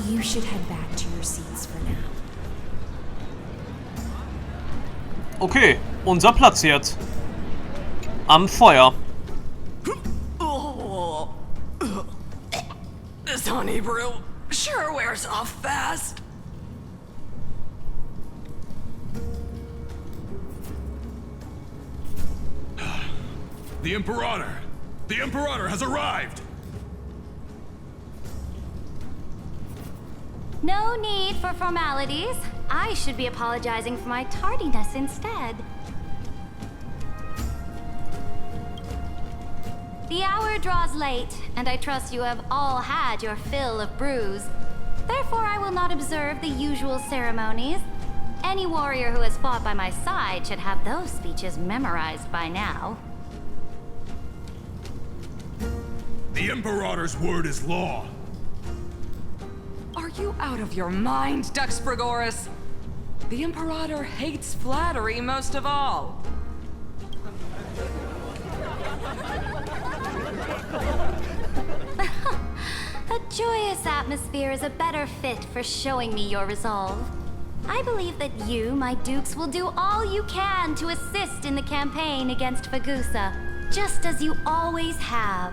You should head back to your seats for now. Okay, unser Platz jetzt. Am Feuer. This honey brew sure wears off fast. The Imperator! The Imperator has arrived! No need for formalities. I should be apologizing for my tardiness instead. The hour draws late, and I trust you have all had your fill of brews. Therefore, I will not observe the usual ceremonies. Any warrior who has fought by my side should have those speeches memorized by now. The Imperator's word is law. Are you out of your mind, Dux Frigoris? The Imperator hates flattery most of all. A joyous atmosphere is a better fit for showing me your resolve. I believe that you, my dukes, will do all you can to assist in the campaign against Fagusa, just as you always have.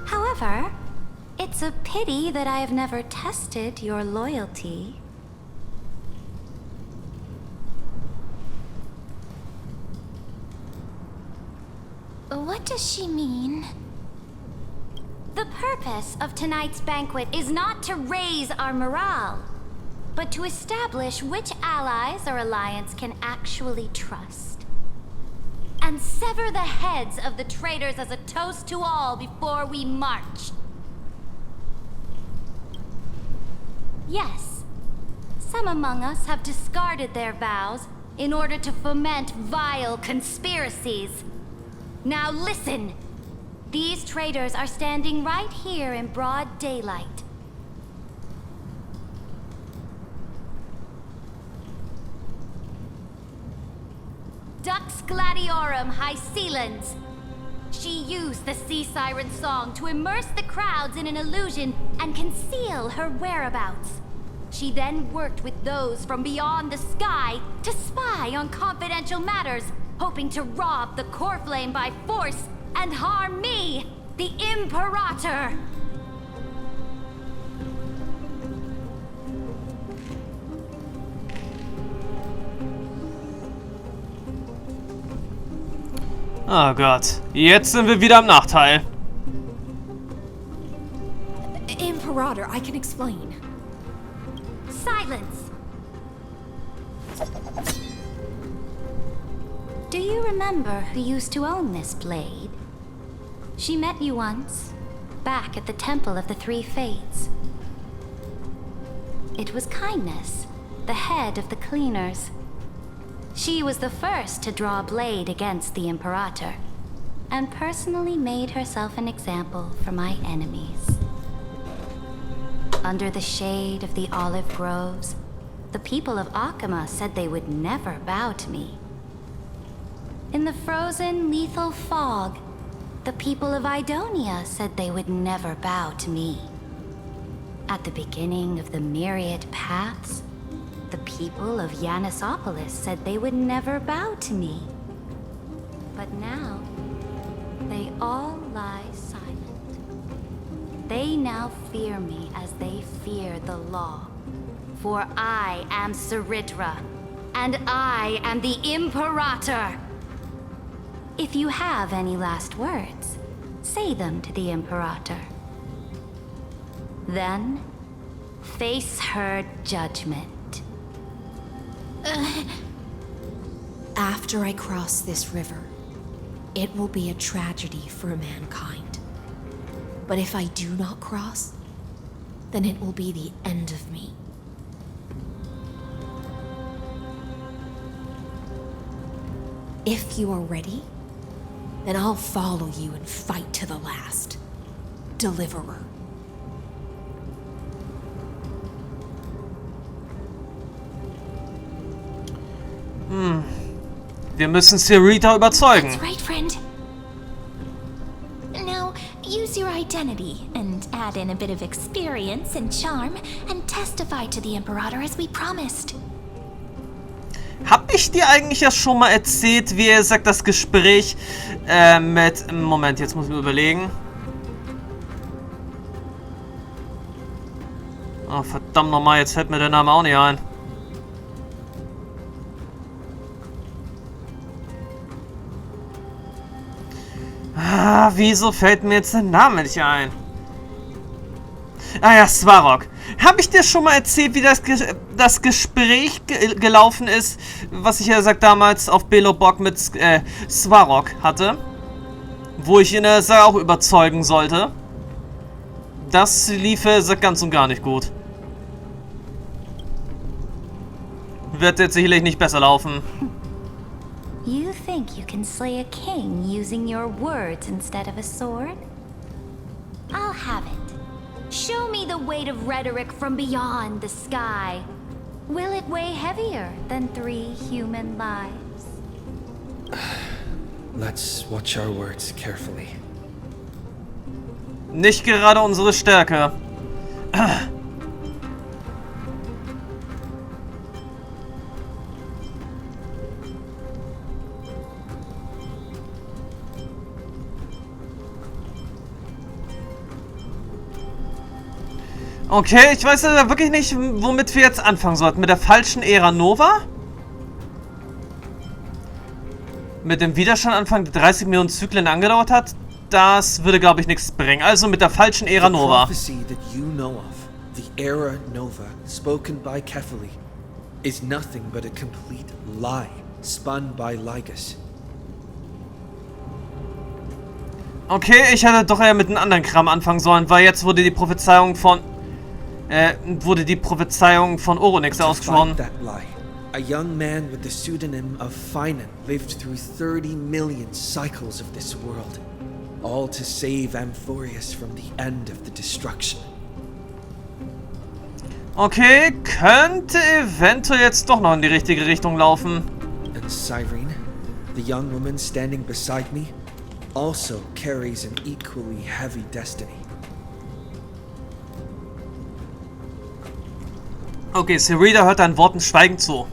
However, it's a pity that I have never tested your loyalty. What does she mean? The purpose of tonight's banquet is not to raise our morale, but to establish which allies our alliance can actually trust. And sever the heads of the traitors as a toast to all before we march. Yes, some among us have discarded their vows in order to foment vile conspiracies. Now listen! These traitors are standing right here in broad daylight. Dux Gladiorum Hycelens. She used the sea siren song to immerse the crowds in an illusion and conceal her whereabouts. She then worked with those from beyond the sky to spy on confidential matters, hoping to rob the core flame by force and harm me, the Imperator. Oh Gott, jetzt sind wir wieder im Nachteil. Imperator, I can explain. Silence! Do you remember who used to own this blade? She met you once, back at the Temple of the Three Fates. It was Kindness, the head of the cleaners. She was the first to draw a blade against the Imperator, and personally made herself an example for my enemies. Under the shade of the olive groves, the people of Akama said they would never bow to me. In the frozen, lethal fog, the people of Idonia said they would never bow to me. At the beginning of the myriad paths, the people of Yanisopolis said they would never bow to me. But now, they all lie silent. They now fear me as they fear the law. For I am Cerydra, and I am the Imperator. If you have any last words, say them to the Imperator. Then, face her judgment. After I cross this river, it will be a tragedy for mankind. But if I do not cross, then it will be the end of me. If you are ready, then I'll follow you and fight to the last. Deliverer. Wir müssen Cerydra überzeugen. That's right, friend. Now, use your identity and add in a bit of experience and charm and testify to the Imperator as we promised. Hab ich dir eigentlich ja schon mal erzählt, wie er sagt, das Gespräch mit... Moment, jetzt muss ich mir überlegen. Oh, verdammt nochmal, jetzt fällt mir der Name auch nicht ein. Ah, wieso fällt mir jetzt der Name nicht ein? Ah ja, Svarog. Habe ich dir schon mal erzählt, wie das Gespräch gelaufen ist, was ich ja sagt damals auf Belobog mit Svarog hatte? Wo ich ihn auch überzeugen sollte. Das lief ganz und gar nicht gut. Wird jetzt sicherlich nicht besser laufen. You think you can slay a king using your words instead of a sword? I'll have it. Show me the weight of rhetoric from beyond the sky. Will it weigh heavier than 3 human lives? Let's watch our words carefully. Nicht gerade unsere Stärke. Okay, ich weiß ja wirklich nicht, womit wir jetzt anfangen sollten. Mit der falschen Ära Nova? Mit dem Widerstand anfangen, der 30 Millionen Zyklen angedauert hat? Das würde, glaube ich, nichts bringen. Also mit der falschen Ära Nova. The prophecy that you know of, the Era Nova, spoken by Kefali, is nothing but a complete lie, spun by Lygus. Okay, ich hätte doch eher mit einem anderen Kram anfangen sollen, weil jetzt wurde die Prophezeiung von Oronyx ausgesprochen. That lie. A young man with the pseudonym of Phainon lived through 30 million cycles of this world, all to save Amphoreus from the end of the destruction. Okay, könnte eventuell jetzt doch noch in die richtige Richtung laufen. And Cyrene, the young woman standing beside me, also carries an equally heavy destiny. Okay, Cerydra hört deinen Worten schweigend zu.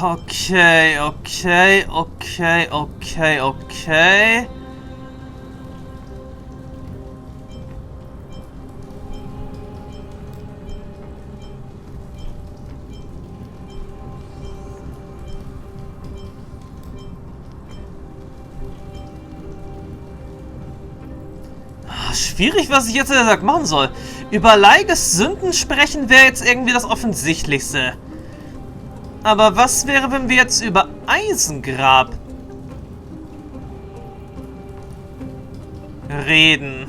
Okay. Schwierig, was ich jetzt machen soll. Über Lygus Sünden sprechen wäre jetzt irgendwie das Offensichtlichste. Aber was wäre, wenn wir jetzt über Eisengrab reden?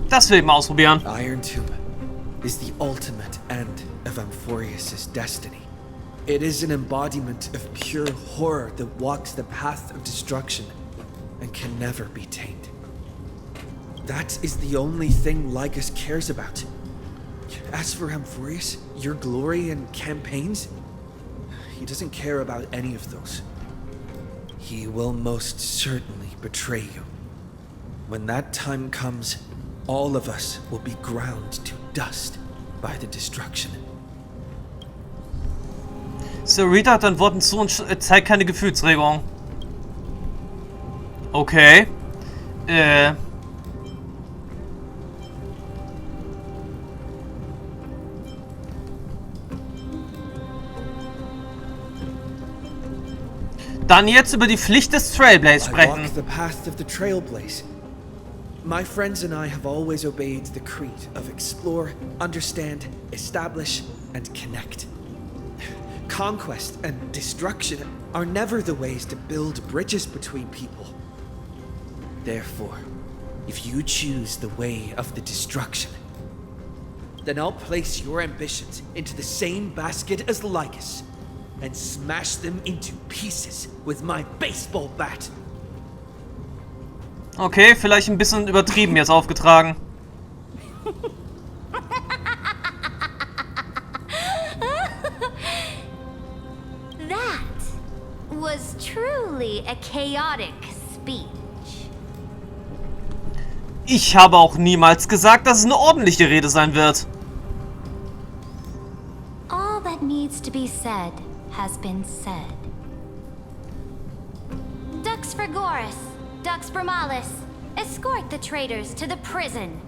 Das will ich mal ausprobieren. Iron Tomb is the ultimate end of Amphoreus' destiny. It is an embodiment of pure horror that walks the path of destruction and can never be tamed. That is the only thing Lygus cares about. As for Amphoreus, your glory and campaigns, he doesn't care about any of those. He will most certainly betray you. When that time comes, all of us will be ground to dust by the destruction. Cerydra hat deinen Worten zu und zeigt keine Gefühlsregung. Okay. Dann jetzt über die Pflicht des Trailblaze I sprechen. walk the path of the Trailblaze. My friends and I have always obeyed the creed of explore, understand, establish, and connect. Conquest and destruction are never the ways to build bridges between people. Therefore, if you choose the way of the destruction, then I'll place your ambitions into the same basket as Lygus and smash them into pieces with my baseball bat. Okay, vielleicht ein bisschen übertrieben jetzt aufgetragen. was truly a chaotic speech. Ich habe auch niemals gesagt, dass es eine ordentliche Rede sein wird. All that needs to be said has been said. Dux Frigoris, Dux Bromalis, escort the traitors to the prison.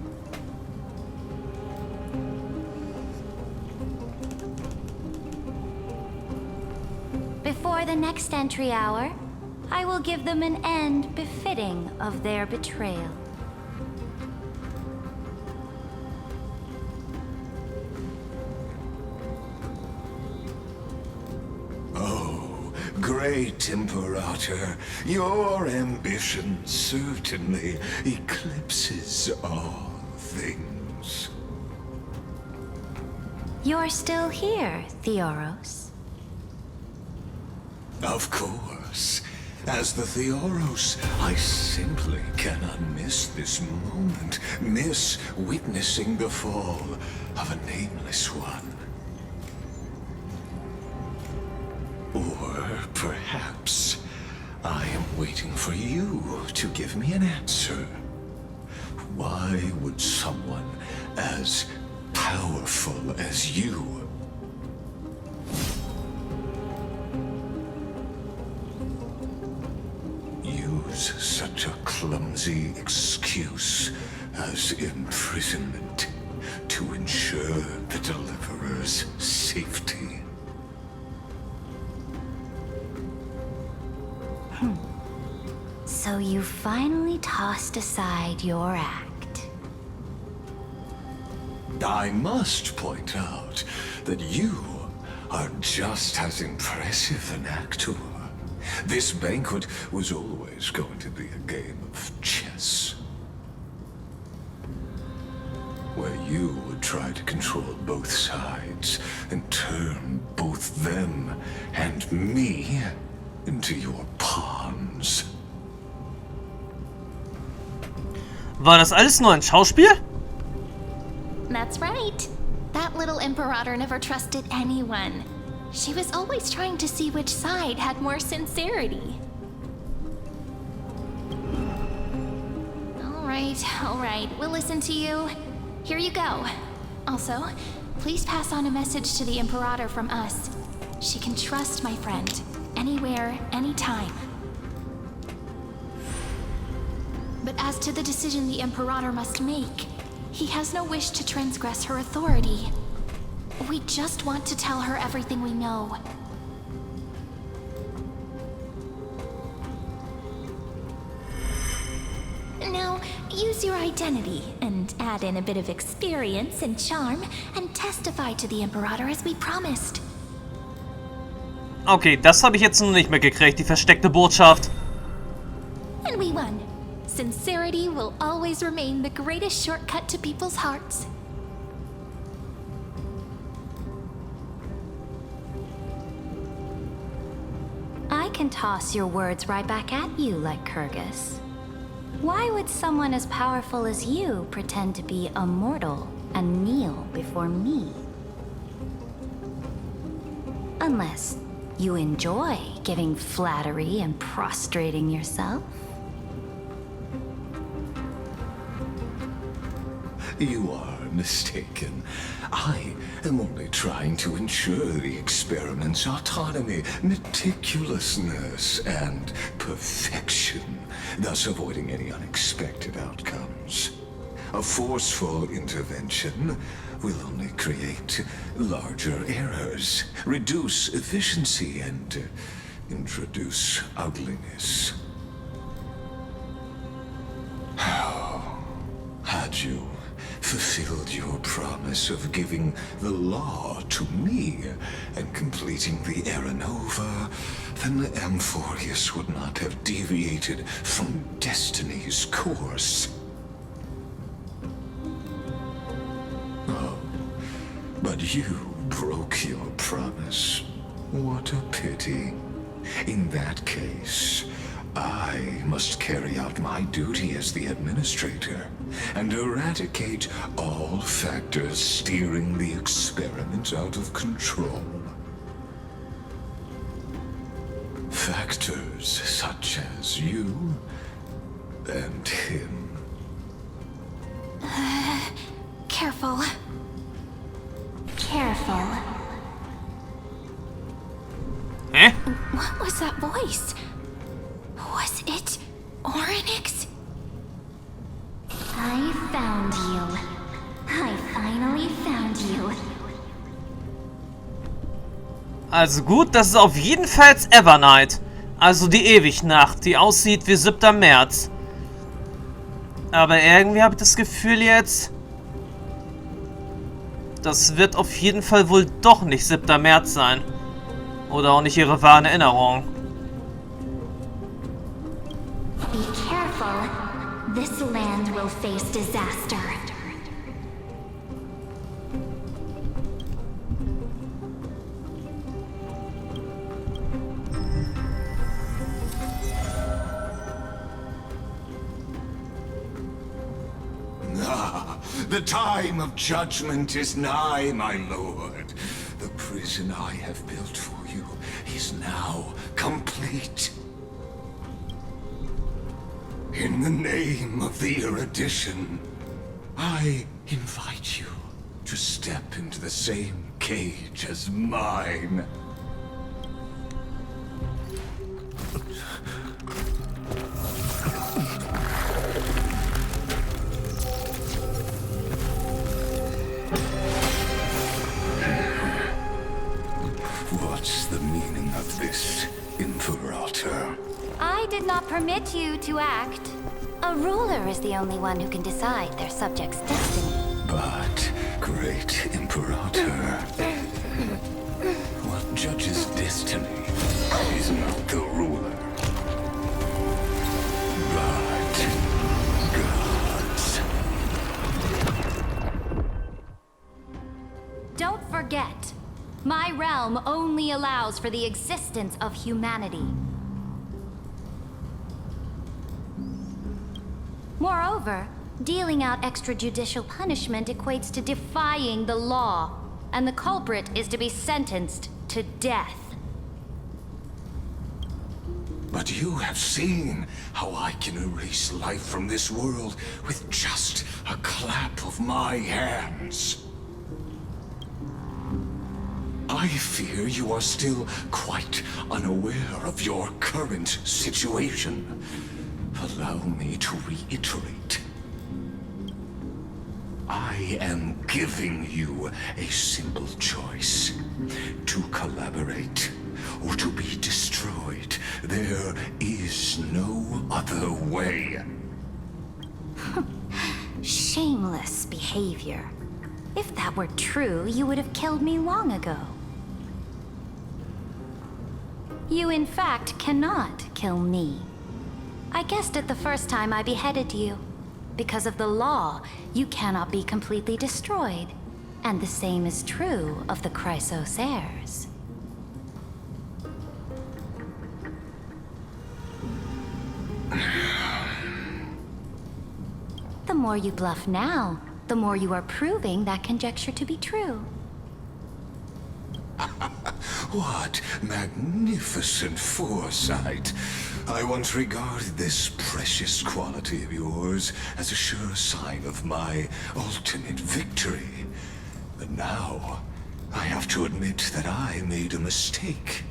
Before the next entry hour, I will give them an end befitting of their betrayal. Great Imperator, your ambition certainly eclipses all things. You're still here, Theoros. Of course. As the Theoros, I simply cannot miss this moment, miss witnessing the fall of a nameless one. Or perhaps I am waiting for you to give me an answer. Why would someone as powerful as you use such a clumsy excuse as imprisonment to ensure the Deliverer's safety? So you finally tossed aside your act. I must point out that you are just as impressive an actor. This banquet was always going to be a game of chess, where you would try to control both sides and turn both them and me into your pawns. War das alles nur ein Schauspiel? That's right. That little Imperator never trusted anyone. She was always trying to see which side had more sincerity. All right, we'll listen to you. Here you go. Also, please pass on a message to the Imperator from us. She can trust my friend, anywhere, anytime. But as to the decision the Imperator must make, he has no wish to transgress her authority. We just want to tell her everything we know. Now, use your identity and add in a bit of experience and charm and testify to the Imperator as we promised. Okay, das habe ich jetzt noch nicht mehr gekriegt, die versteckte Botschaft. And we won. Sincerity will always remain the greatest shortcut to people's hearts. I can toss your words right back at you, like Kyrgyz. Why would someone as powerful as you pretend to be immortal and kneel before me? Unless you enjoy giving flattery and prostrating yourself. You are mistaken. I am only trying to ensure the experiment's autonomy, meticulousness, and perfection, thus avoiding any unexpected outcomes. A forceful intervention will only create larger errors, reduce efficiency, and introduce ugliness. How had you fulfilled your promise of giving the law to me and completing the era nova, then Amphoreus would not have deviated from destiny's course. Oh, but you broke your promise. What a pity. In that case, I must carry out my duty as the administrator and eradicate all factors steering the experiment out of control. factors such as you and him. Careful. Careful. Hä? What was that voice? Was it Orynyx? I found you. I finally found you. Also gut, das ist auf jeden Fall Evernight. Also die Ewignacht, die aussieht wie 7. März. Aber irgendwie habe ich das Gefühl jetzt... Das wird auf jeden Fall wohl doch nicht 7. März sein. Oder auch nicht ihre wahren Erinnerungen. Be careful. This land will face disaster. The time of judgment is nigh, my lord. The prison I have built for you is now complete. In the name of the erudition, I invite you to step into the same cage as mine. What's the meaning of this, Imperator? I did not permit you to act. A ruler is the only one who can decide their subject's destiny. But, great Imperator, what judges destiny is not the ruler, but gods. Don't forget, my realm only allows for the existence of humanity. Moreover, dealing out extrajudicial punishment equates to defying the law, and the culprit is to be sentenced to death. But you have seen how I can erase life from this world with just a clap of my hands. I fear you are still quite unaware of your current situation. Allow me to reiterate. I am giving you a simple choice. To collaborate or to be destroyed. There is no other way. Shameless behavior. If that were true, you would have killed me long ago. You, in fact, cannot kill me. I guessed it the first time I beheaded you. Because of the law, you cannot be completely destroyed. And the same is true of the Chrysos heirs. The more you bluff now, the more you are proving that conjecture to be true. What magnificent foresight. I once regarded this precious quality of yours as a sure sign of my ultimate victory. But now, I have to admit that I made a mistake.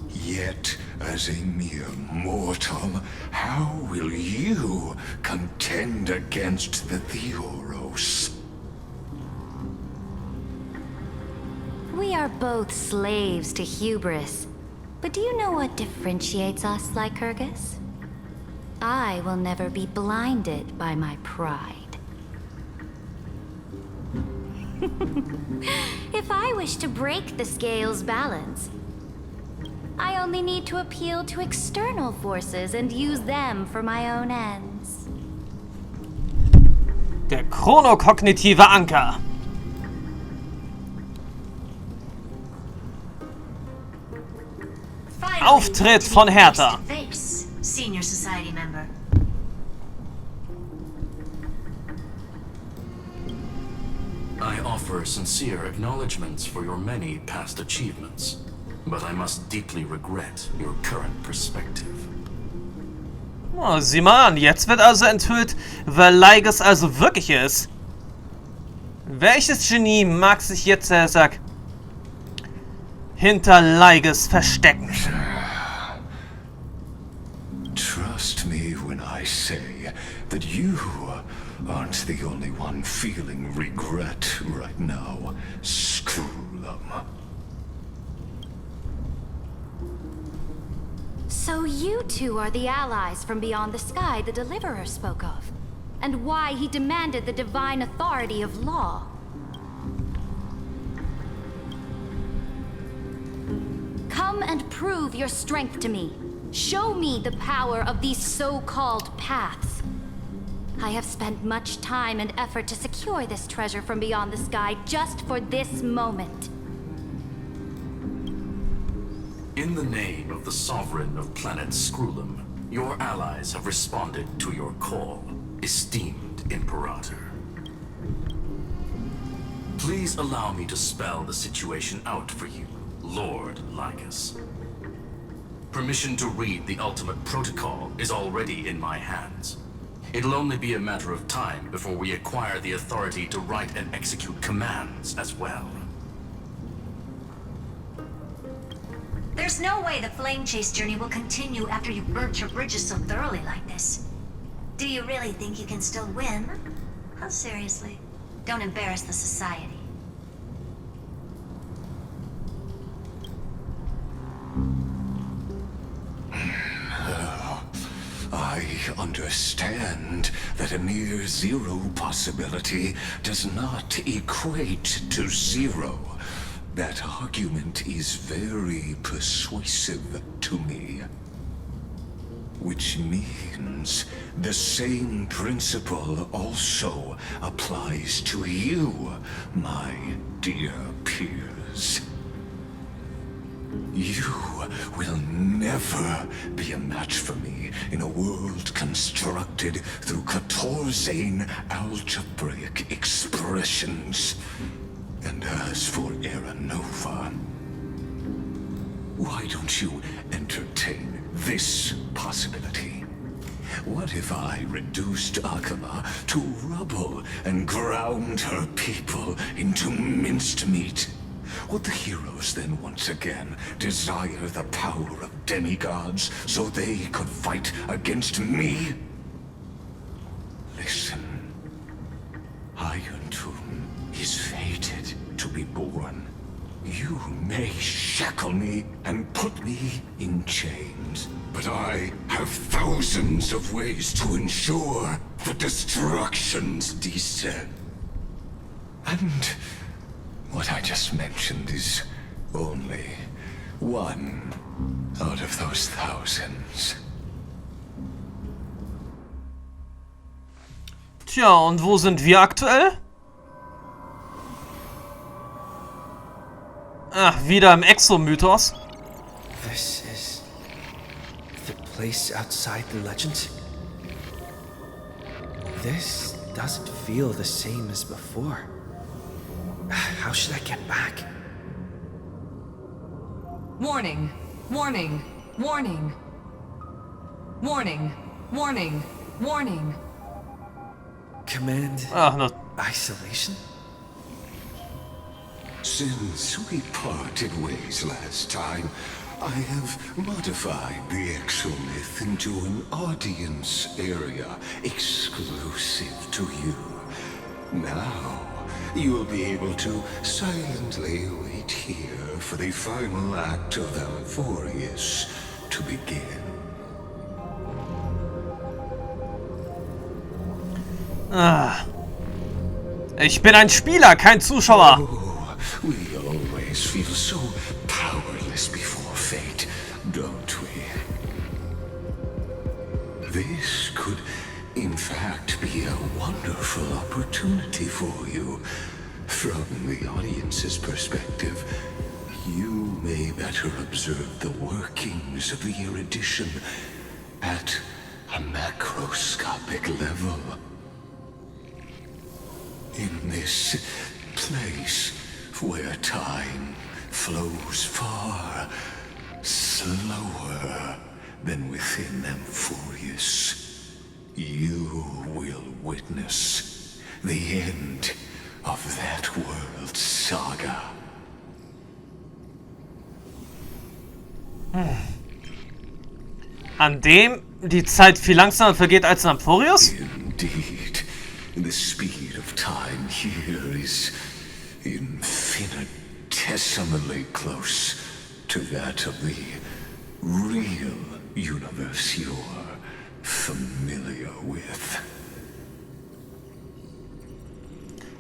Yet, as a mere mortal, how will you contend against the Theoros? We are both slaves to hubris. But do you know what differentiates us, Lycurgus? I will never be blinded by my pride. If I wish to break the scale's balance, I only need to appeal to external forces and use them for my own ends. Der chronokognitive Anker. Auftritt von Hertha. Face, Senior Society member. I offer sincere acknowledgments for your many past achievements. but I must deeply regret your current perspective. Oh, sieh mal an, jetzt wird also enthüllt, wer Lygus also wirklich ist. Welches Genie mag sich jetzt, hinter Lygus verstecken? Trust me when I say that you aren't the only one feeling regret right now, Scrollum. So you two are the allies from beyond the sky the Deliverer spoke of, and why he demanded the divine authority of law. Come and prove your strength to me. Show me the power of these so-called paths. I have spent much time and effort to secure this treasure from beyond the sky just for this moment. In the name of the Sovereign of Planet Scrollum, your allies have responded to your call, esteemed Imperator. Please allow me to spell the situation out for you, Lord Lygus. Permission to read the ultimate protocol is already in my hands. It'll only be a matter of time before we acquire the authority to write and execute commands as well. There's no way the flame chase journey will continue after you've burnt your bridges so thoroughly like this. Do you really think you can still win? How seriously? Don't embarrass the society. I understand that a mere zero possibility does not equate to zero. That argument is very persuasive to me. Which means the same principle also applies to you, my dear peers. You will never be a match for me in a world constructed through 14 algebraic expressions. And as for Era Nova, why don't you entertain this possibility? What if I reduced Akama to rubble and ground her people into minced meat? Would the heroes then once again desire the power of demigods so they could fight against me? Listen, Iron Tomb is fated to be born. You may shackle me and put me in chains, but I have thousands of ways to ensure the destructions descend. And what I just mentioned is only one out of those thousands. Tja, und wo sind wir aktuell? Ach, wieder im Exo-Mythos. This is the place outside the legend. This doesn't feel the same as before. How should I get back? Warning, warning, warning. Warning, warning, warning. Command Ach, no. isolation? Since we parted ways last time, I have modified the exomyth into an audience area exclusive to you. Now, you will be able to silently wait here for the final act of Amphoreus to begin. Ah. Ich bin ein Spieler, kein Zuschauer. Oh, we always feel so powerless before fate, don't we? This could, in fact, be a wonderful opportunity for you. From the audience's perspective, you may better observe the workings of the erudition at a macroscopic level. In this place where time flows far slower than within Amphoreus. You will witness the end of that world's saga. An dem die Zeit viel langsamer vergeht als in Amphoreus? Indeed, the speed of time here is infinitesimally close to that of the real universe you're familiar with.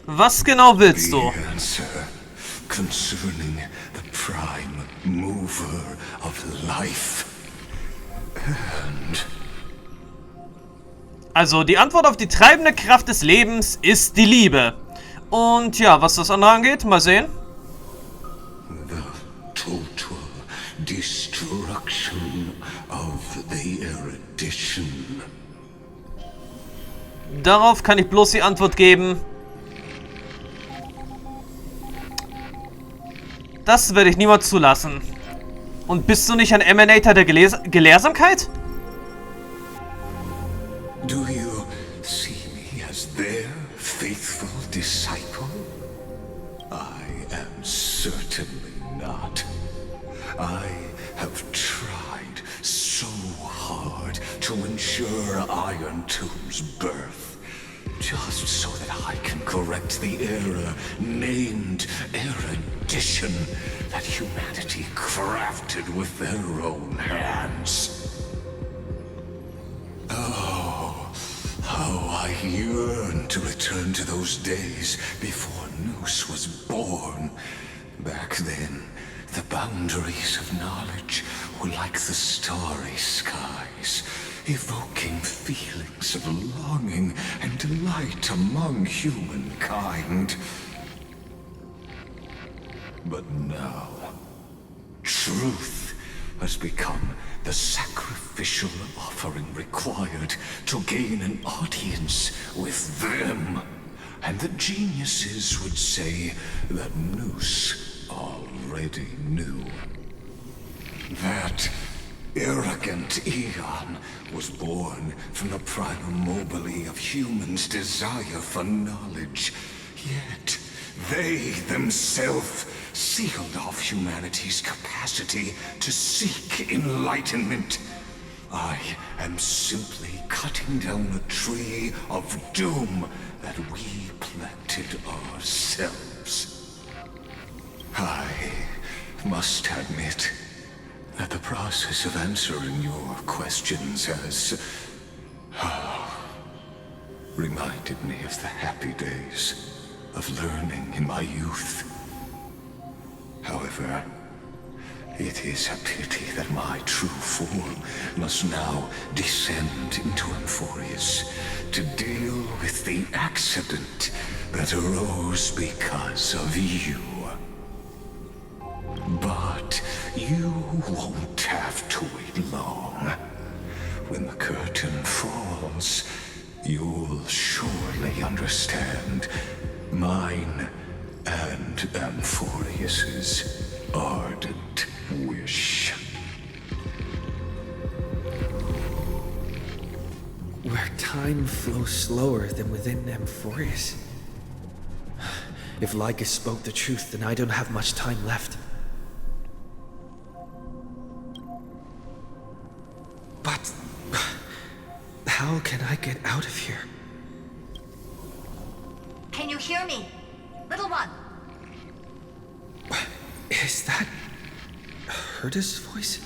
Was genau willst du? The answer concerning the prime mover of life. And Also, die Antwort auf die treibende Kraft des Lebens ist die Liebe. Und ja, was das andere angeht, mal sehen. the total destruction of the erudition. Darauf kann ich bloß die Antwort geben. Das werde ich niemals zulassen. Und bist du nicht ein Emanator der Gelehrsamkeit? Do you see me as their faithful disciple? I am certainly not. I have tried so hard to ensure Iron Tomb's birth, just so that I can correct the error named erudition that humanity crafted with their own hands. Oh, how I yearn to return to those days before Noose was born. Back then, the boundaries of knowledge were like the starry skies, evoking feelings of longing and delight among humankind. But now, truth has become the sacrificial offering required to gain an audience with them. And the geniuses would say that Noose already knew. That arrogant eon was born from the primal mobile of humans' desire for knowledge. Yet they themselves sealed off humanity's capacity to seek enlightenment. I am simply cutting down a tree of doom that we planted ourselves. I must admit that the process of answering your questions has reminded me of the happy days of learning in my youth. However, it is a pity that my true form must now descend into Amphoreus to deal with the accident that arose because of you. But you won't have to wait long. When the curtain falls, you'll surely understand mine and Amphoreus's ardent wish. Where time flows slower than within Amphoreus. If Lygus spoke the truth, then I don't have much time left. But how can I get out of here? Can you hear me? Little one. Is that Herda's voice?